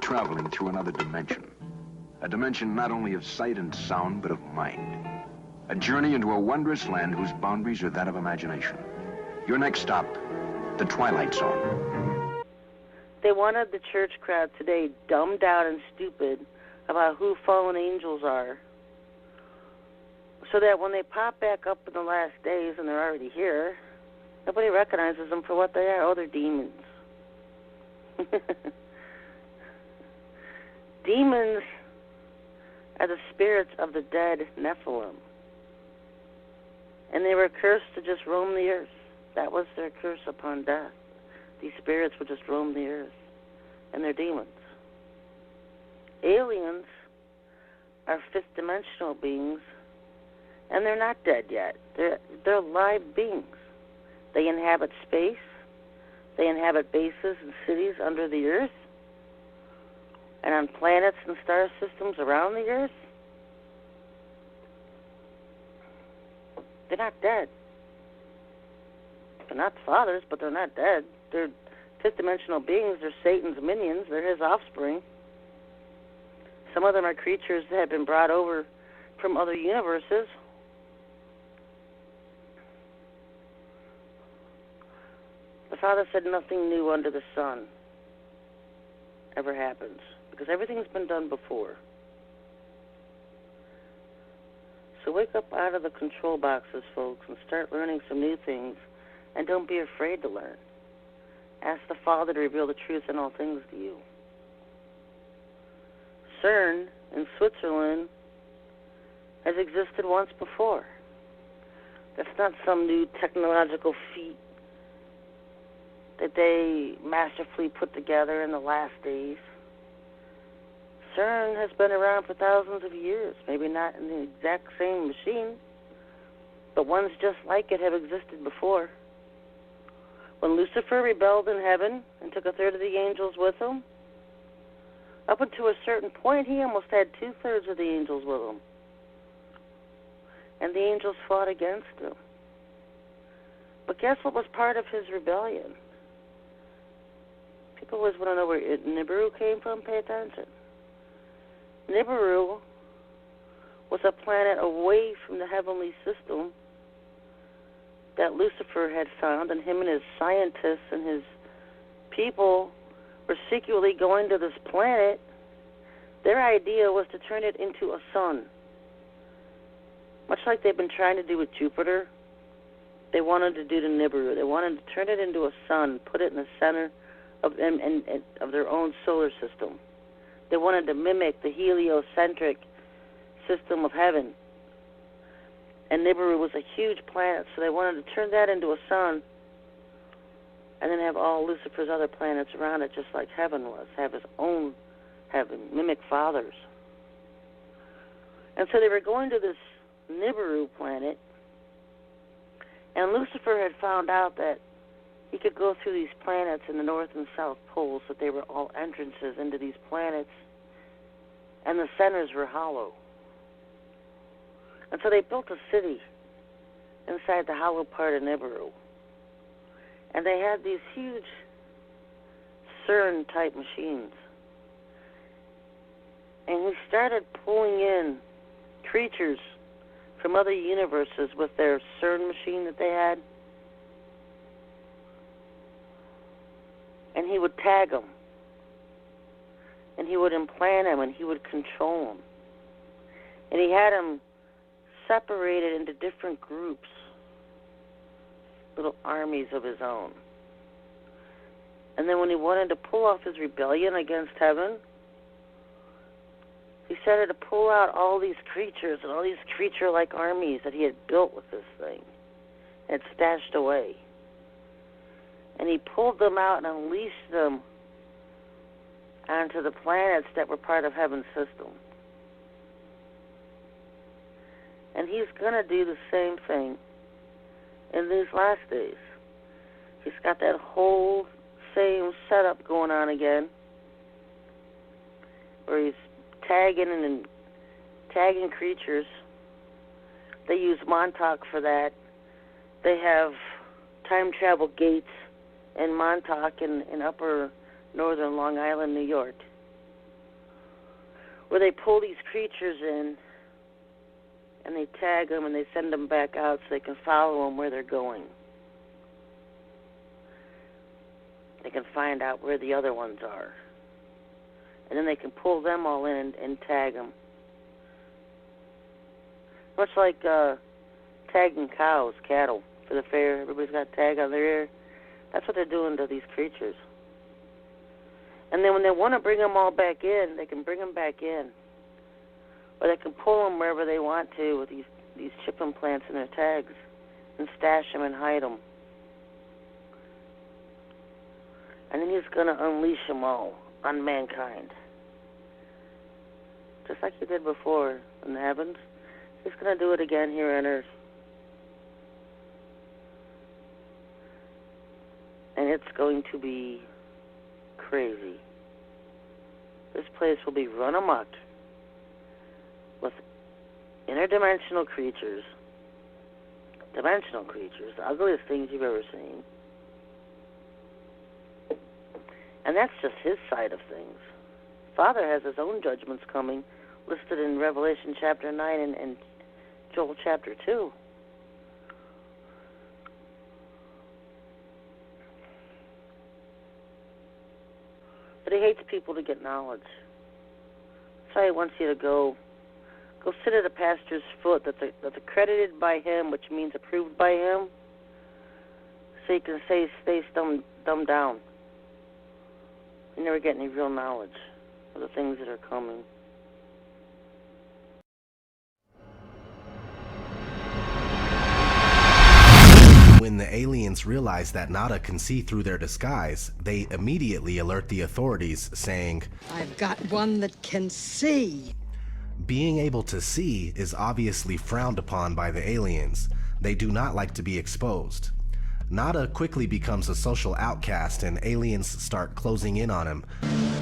traveling through another dimension. A dimension not only of sight and sound, but of mind. A journey into a wondrous land whose boundaries are that of imagination. Your next stop, the Twilight Zone. They wanted the church crowd today dumbed down and stupid about who fallen angels are, so that when they pop back up in the last days and they're already here, nobody recognizes them for what they are. Oh, they're demons. Demons are the spirits of the dead Nephilim. And they were cursed to just roam the earth. That was their curse upon death. These spirits would just roam the earth. And they're demons. Aliens are fifth-dimensional beings, and they're not dead yet. They're live beings. They inhabit space. They inhabit bases and cities under the earth and on planets and star systems around the earth. They're not dead. They're not fathers, but they're not dead. They're fifth-dimensional beings. They're Satan's minions. They're his offspring. Some of them are creatures that have been brought over from other universes. The Father said nothing new under the sun ever happens, because everything's been done before. So wake up out of the control boxes, folks, and start learning some new things, and don't be afraid to learn. Ask the Father to reveal the truth in all things to you. CERN in Switzerland has existed once before. That's not some new technological feat that they masterfully put together in the last days. CERN has been around for thousands of years, maybe not in the exact same machine, but ones just like it have existed before. When Lucifer rebelled in heaven and took a third of the angels with him, up until a certain point, he almost had two-thirds of the angels with him. And the angels fought against him. But guess what was part of his rebellion? People always want to know where Nibiru came from. Pay attention. Nibiru was a planet away from the heavenly system that Lucifer had found, and him and his scientists and his people were secretly going to this planet. Their idea was to turn it into a sun. Much like they've been trying to do with Jupiter, they wanted to do to Nibiru. They wanted to turn it into a sun, put it in the center of them and of their own solar system. They wanted to mimic the heliocentric system of heaven. And Nibiru was a huge planet, so they wanted to turn that into a sun and then have all Lucifer's other planets around it, just like heaven was, have his own heaven, mimic fathers. And so they were going to this Nibiru planet, and Lucifer had found out that he could go through these planets in the north and south poles, that they were all entrances into these planets, and the centers were hollow. And so they built a city inside the hollow part of Nibiru. And they had these huge CERN-type machines. And we started pulling in creatures from other universes with their CERN machine that they had. And he would tag them. And he would implant them, and he would control them. And he had them separated into different groups, little armies of his own. And then when he wanted to pull off his rebellion against heaven, he started to pull out all these creatures and all these creature-like armies that he had built with this thing and stashed away. And he pulled them out and unleashed them onto the planets that were part of heaven's system. And he's going to do the same thing in these last days. He's got that whole same setup going on again, where he's tagging creatures. They use Montauk for that. They have time travel gates in Montauk in upper northern Long Island, New York. where they pull these creatures in and they tag them and they send them back out so they can follow them where they're going. They can find out where the other ones are. And then they can pull them all in and tag them. Much like tagging cows, cattle, for the fair. Everybody's got a tag on their ear. That's what they're doing to these creatures. And then when they want to bring them all back in, they can bring them back in. Or they can pull them wherever they want to with these chip implants in their tags and stash them and hide them. And then he's going to unleash them all on mankind. Just like he did before in the heavens. He's going to do it again here on earth. And it's going to be crazy. This place will be run amok with interdimensional creatures. Dimensional creatures. The ugliest things you've ever seen. And that's just his side of things. Father has his own judgments coming, listed in Revelation chapter 9 and Joel chapter 2. But he hates people to get knowledge. That's why he wants you to go sit at a pastor's foot that's accredited by him, which means approved by him, so you can stay dumbed down. You never get any real knowledge of the things that are coming. When the aliens realize that Nada can see through their disguise, they immediately alert the authorities, saying, "I've got one that can see." Being able to see is obviously frowned upon by the aliens. They do not like to be exposed. Nada quickly becomes a social outcast and aliens start closing in on him.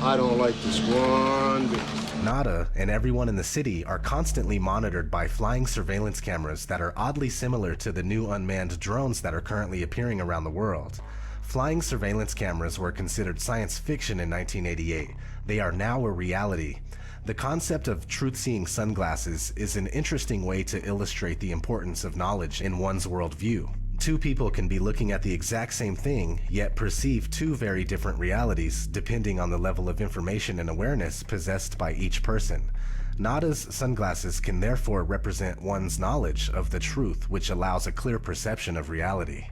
I don't like this one bit. Nada and everyone in the city are constantly monitored by flying surveillance cameras that are oddly similar to the new unmanned drones that are currently appearing around the world. Flying surveillance cameras were considered science fiction in 1988. They are now a reality. The concept of truth-seeing sunglasses is an interesting way to illustrate the importance of knowledge in one's worldview. Two people can be looking at the exact same thing, yet perceive two very different realities, depending on the level of information and awareness possessed by each person. Nada's sunglasses can therefore represent one's knowledge of the truth, which allows a clear perception of reality.